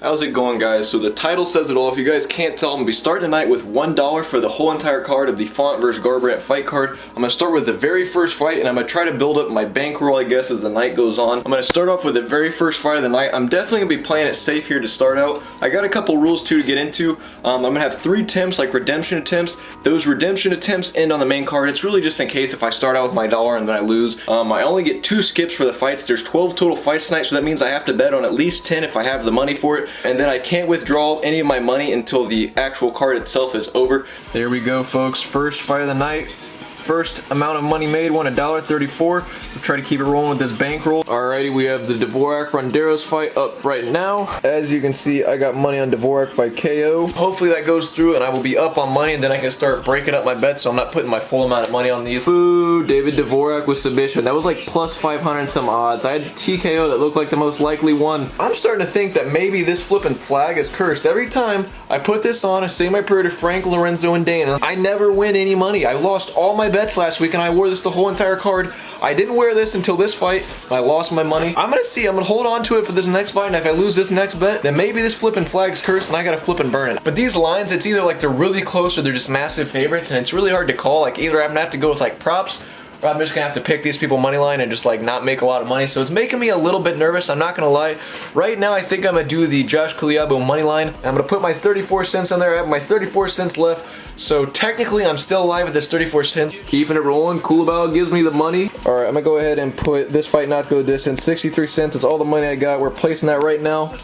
How's it going, guys? So the title says it all. If you guys can't tell, I'm going to be starting tonight with $1 for the whole entire card of the Font vs. Garbrandt fight card. I'm going to start with the very first fight, and I'm going to try to build up my bankroll, I guess, as the night goes on. I'm going to start off with the very first fight of the night. I'm definitely going to be playing it safe here to start out. I got a couple rules, too, to get into. I'm going to have 3 attempts, like redemption attempts. Those redemption attempts end on the main card. It's really just in case if I start out with my dollar and then I lose. I only get 2 skips for the fights. There's 12 total fights tonight, so that means I have to bet on at least 10 if I have the money for it. And then I can't withdraw any of my money until the actual card itself is over. There we go, folks. First fight of the night. First amount of money made, won $1.34. We'll try to keep it rolling with this bankroll. Alrighty, we have the Dvorak-Ronderos fight up right now. As you can see, I got money on Dvorak by KO. Hopefully that goes through and I will be up on money, and then I can start breaking up my bets so I'm not putting my full amount of money on these. Ooh, David Dvorak with submission. That was like plus 500 some odds. I had TKO that looked like the most likely one. I'm starting to think that maybe this flipping flag is cursed. Every time I put this on, I say my prayer to Frank, Lorenzo, and Dana, I never win any money. I lost all my bets last week and I wore this the whole entire card. I didn't wear this until this fight. I lost my money. I'm gonna see. I'm gonna hold on to it for this next fight, and if I lose this next bet, then maybe this flipping flag's cursed and I gotta flip and burn it. But these lines, it's either like they're really close or they're just massive favorites, and it's really hard to call. Like either I'm gonna have to go with like props, or I'm just gonna have to pick these people money line and just like not make a lot of money. So it's making me a little bit nervous, I'm not gonna lie. Right now I think I'm gonna do the Josh Kuliabo money line. I'm gonna put my 34 cents on there. I have my 34 cents left. So technically I'm still alive with this 34 cents. Keeping it rolling. Kuliabo gives me the money. Alright, I'm gonna go ahead and put this fight not to go the distance. 63 cents is all the money I got. We're placing that right now.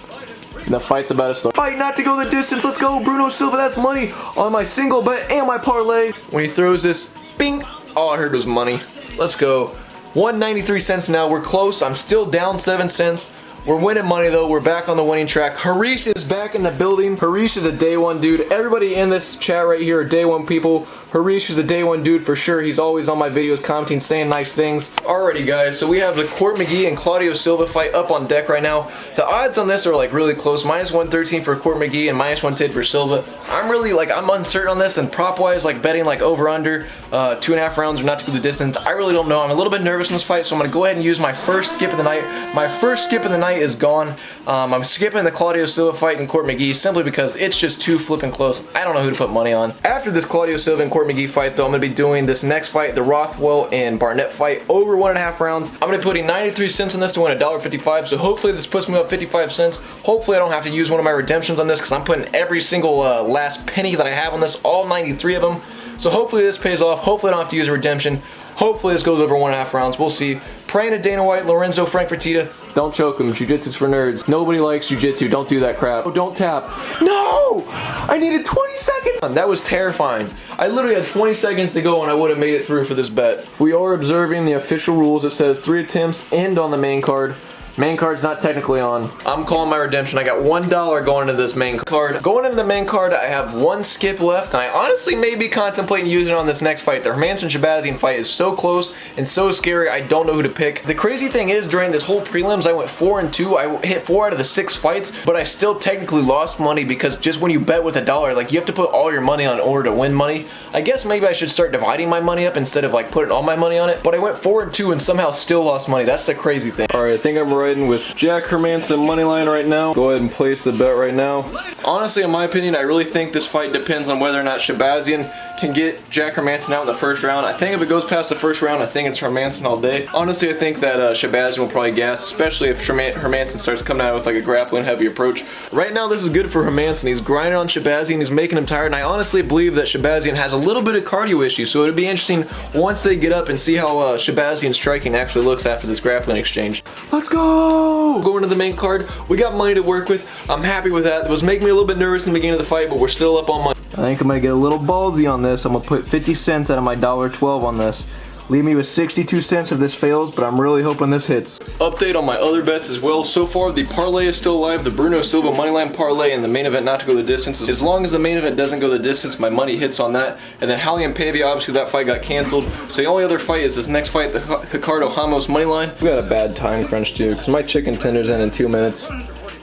And the fight's about to start. Fight not to go the distance. Let's go, Bruno Silva. That's money on my single bet and my parlay. When he throws this, bing. All I heard was money. Let's go. 193 cents now. We're close. I'm still down 7 cents. We're winning money though. We're back on the winning track. Harish is back in the building. Harish is a day one dude. Everybody in this chat right here are day one people. Harish is a day one dude for sure. He's always on my videos commenting, saying nice things. Alrighty guys, so we have the Court McGee and Claudio Silva fight up on deck right now. The odds on this are like really close. Minus 113 for Court McGee and minus 110 for Silva. I'm really like, I'm uncertain on this, and prop wise, like betting like over under 2.5 rounds or not to go the distance. I really don't know. I'm a little bit nervous in this fight, so I'm gonna go ahead and use my first skip of the night. My first skip of the night is gone. I'm skipping the Claudio Silva fight and Court McGee simply because it's just too flipping close. I don't know who to put money on. After this Claudio Silva and Court McGee fight though, I'm going to be doing this next fight, the Rothwell and Barnett fight, over 1.5 rounds. I'm going to be putting 93 cents on this to win $1.55, so hopefully this puts me up 55 cents. Hopefully I don't have to use one of my redemptions on this because I'm putting every single last penny that I have on this, all 93 of them. So hopefully this pays off. Hopefully I don't have to use a redemption. Hopefully this goes over 1.5 rounds. We'll see. Praying to Dana White, Lorenzo, Frank Fertitta. Don't choke him. Jiu-jitsu's for nerds. Nobody likes jiu-jitsu. Don't do that crap. Oh, don't tap. No! I needed 20 seconds. That was terrifying. I literally had 20 seconds to go and I would have made it through for this bet. We are observing the official rules. It says 3 attempts end on the main card. Main card's not technically on. I'm calling my redemption. I got $1 going into this main card. Going into the main card, I have 1 skip left, and I honestly may be contemplating using it on this next fight. The Hermansson-Shabazian fight is so close and so scary, I don't know who to pick. The crazy thing is, during this whole prelims, I went 4-2. I hit 4 out of the 6 fights, but I still technically lost money because just when you bet with $1, like you have to put all your money on in order to win money. I guess maybe I should start dividing my money up instead of like putting all my money on it, but I went 4-2 and somehow still lost money. That's the crazy thing. Alright, I think I'm with Jack Hermansson moneyline right now. Go ahead and place the bet right now. Honestly, in my opinion, I really think this fight depends on whether or not Shabazian can get Jack Hermansson out in the first round. I think if it goes past the first round, I think it's Hermansson all day. Honestly, I think that Shabazian will probably gas, especially if Hermansson starts coming out with like a grappling heavy approach. Right now, this is good for Hermansson. He's grinding on Shabazian. He's making him tired, and I honestly believe that Shabazian has a little bit of cardio issues, so it'll be interesting once they get up and see how Shabazian's striking actually looks after this grappling exchange. Let's go! Going to the main card. We got money to work with. I'm happy with that. It was making me a little bit nervous in the beginning of the fight, but we're still up on money. I think I'm gonna get a little ballsy on this. I'm gonna put 50 cents out of my $1.12 on this. Leave me with 62 cents if this fails, but I'm really hoping this hits. Update on my other bets as well. So far, the parlay is still alive. The Bruno Silva moneyline parlay and the main event not to go the distance. As long as the main event doesn't go the distance, my money hits on that. And then Hali and Pavia, obviously that fight got canceled. So the only other fight is this next fight, the Ricardo Ramos moneyline. We got a bad time crunch too, because my chicken tenders end in 2 minutes.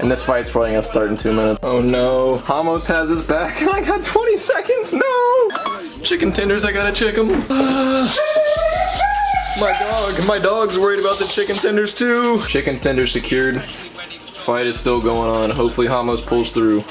And this fight's probably gonna start in 2 minutes. Oh no, Ramos has his back and I got 20 seconds, no! Chicken tenders, I gotta check them. My dog's worried about the chicken tenders too. Chicken tenders secured. Fight is still going on. Hopefully Ramos pulls through.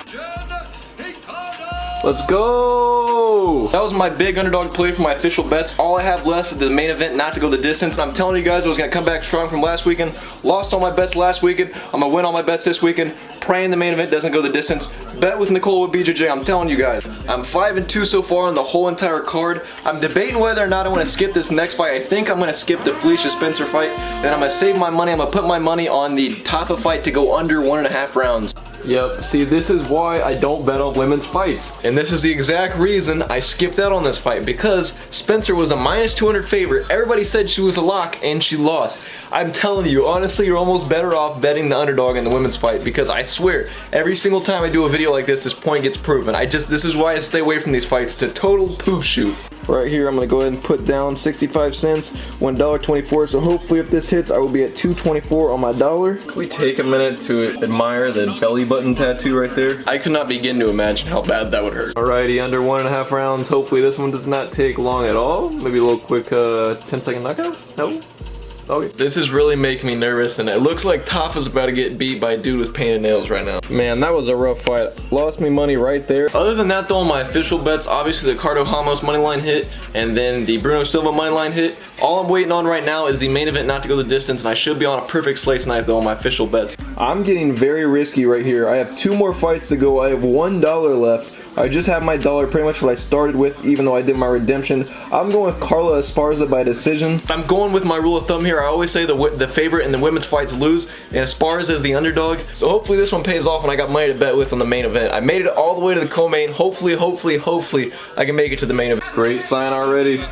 Let's go! That was my big underdog play for my official bets. All I have left for the main event not to go the distance. I'm telling you guys I was going to come back strong from last weekend. Lost all my bets last weekend. I'm going to win all my bets this weekend. Praying the main event doesn't go the distance. Bet with nicolawood BJJ, I'm telling you guys. I'm 5-2 so far on the whole entire card. I'm debating whether or not I want to skip this next fight. I think I'm going to skip the Felicia Spencer fight. Then I'm going to save my money. I'm going to put my money on the Tafa fight to go under 1.5 rounds. Yep, see, this is why I don't bet on women's fights. And this is the exact reason I skipped out on this fight, because Spencer was a -200 favorite. Everybody said she was a lock, and she lost. I'm telling you, honestly, you're almost better off betting the underdog in the women's fight, because I swear, every single time I do a video like this point gets proven. This is why I stay away from these fights. It's a total poop shoot. Right here, I'm gonna go ahead and put down 65 cents, $1.24. So hopefully if this hits, I will be at $2.24 on my dollar. Can we take a minute to admire the belly button tattoo right there? I could not begin to imagine how bad that would hurt. Alrighty, under 1.5 rounds. Hopefully this one does not take long at all. Maybe a little quick 10-second knockout? No? Okay. This is really making me nervous, and it looks like Tafa's about to get beat by a dude with painted nails right now. Man, that was a rough fight. Lost me money right there. Other than that though, my official bets, obviously the Ricardo Ramos money line hit, and then the Bruno Silva money line hit. All I'm waiting on right now is the main event not to go the distance, and I should be on a perfect slate tonight though on my official bets. I'm getting very risky right here. I have 2 more fights to go. I have $1 left. I just have my dollar, pretty much what I started with, even though I did my redemption. I'm going with Carla Esparza by decision. I'm going with my rule of thumb here. I always say the favorite in the women's fights lose, and Esparza is the underdog. So hopefully this one pays off and I got money to bet with on the main event. I made it all the way to the co-main. Hopefully I can make it to the main event. Great sign already.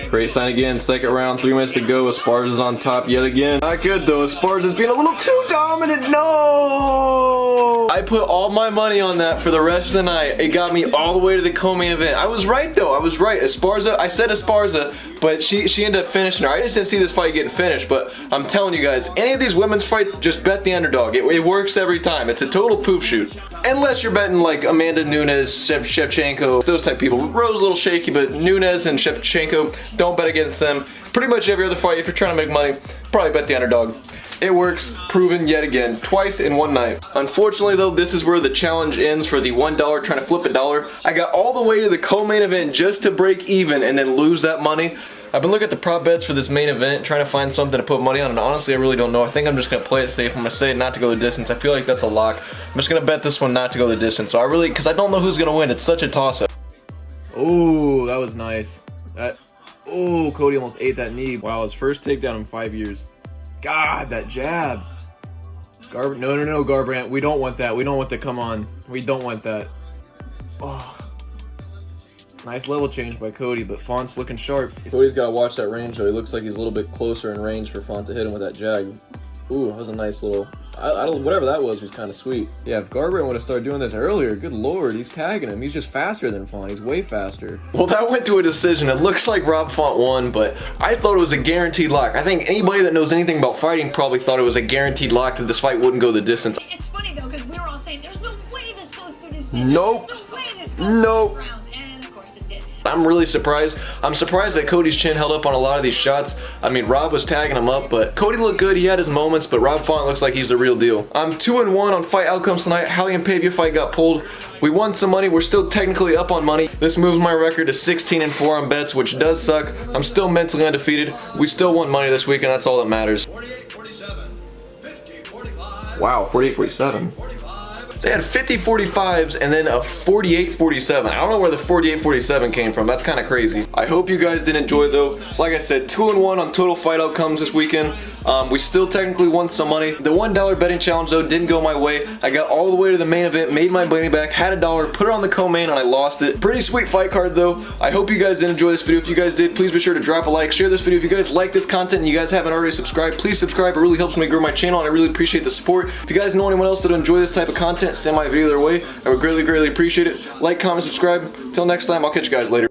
Great sign again. Second round, 3 minutes to go. Esparza's on top yet again. Not good though. Esparza's being a little too dominant. No! I put all my money on that for the rest of the night. It got me all the way to the co-main event. I was right though. I was right. Esparza, I said Esparza, but she ended up finishing her. I just didn't see this fight getting finished, but I'm telling you guys, any of these women's fights, just bet the underdog. It works every time. It's a total poop shoot. Unless you're betting like Amanda Nunes, Shevchenko, those type of people. Rose's a little shaky, but Nunes and Shevchenko, don't bet against them. Pretty much every other fight, if you're trying to make money, probably bet the underdog. It works, proven yet again, twice in one night. Unfortunately though, this is where the challenge ends for the $1 trying to flip a dollar. I got all the way to the co-main event just to break even and then lose that money. I've been looking at the prop bets for this main event, trying to find something to put money on, and honestly I really don't know. I think I'm just going to play it safe. I'm going to say not to go the distance. I feel like that's a lock. I'm just going to bet this one not to go the distance. So because I don't know who's going to win. It's such a toss-up. Ooh, that was nice. Ooh, Cody almost ate that knee. Wow, his first takedown in 5 years. God, that jab. No, Garbrandt. We don't want that. We don't want the come on. We don't want that. Oh. Nice level change by Cody, but Font's looking sharp. Cody's got to watch that range though. He looks like he's a little bit closer in range for Font to hit him with that jag. Ooh, that was a nice little... whatever that was kind of sweet. Yeah, if Garbrandt would have started doing this earlier, good lord, he's tagging him. He's just faster than Font. He's way faster. Well, that went to a decision. It looks like Rob Font won, but I thought it was a guaranteed lock. I think anybody that knows anything about fighting probably thought it was a guaranteed lock that this fight wouldn't go the distance. It's funny though, because we were all saying, there's no way this goes through this. Nope. There's no way this goes nope. round. And of course it did. I'm really surprised. I'm surprised that Cody's chin held up on a lot of these shots. I mean, Rob was tagging him up, but Cody looked good. He had his moments, but Rob Font looks like he's the real deal. I'm 2-1 on fight outcomes tonight. Hallie and Pavia fight got pulled. We won some money. We're still technically up on money. This moves my record to 16-4 on bets, which does suck. I'm still mentally undefeated. We still want money this week, and that's all that matters. 48-47, 50-45. Wow, 48-47. They had 50-45s and then a 48-47. I don't know where the 48-47 came from. That's kind of crazy. I hope you guys did enjoy though. Like I said, 2-1 on total fight outcomes this weekend. We still technically won some money. The $1 betting challenge though didn't go my way. I got all the way to the main event, made my money back, had $1, put it on the co-main, and I lost it. Pretty sweet fight card though. I hope you guys did enjoy this video. If you guys did, please be sure to drop a like, share this video. If you guys like this content and you guys haven't already subscribed, please subscribe. It really helps me grow my channel and I really appreciate the support. If you guys know anyone else that enjoy this type of content, send my video their way. I would greatly appreciate it. Like, comment, subscribe. Till next time, I'll catch you guys later.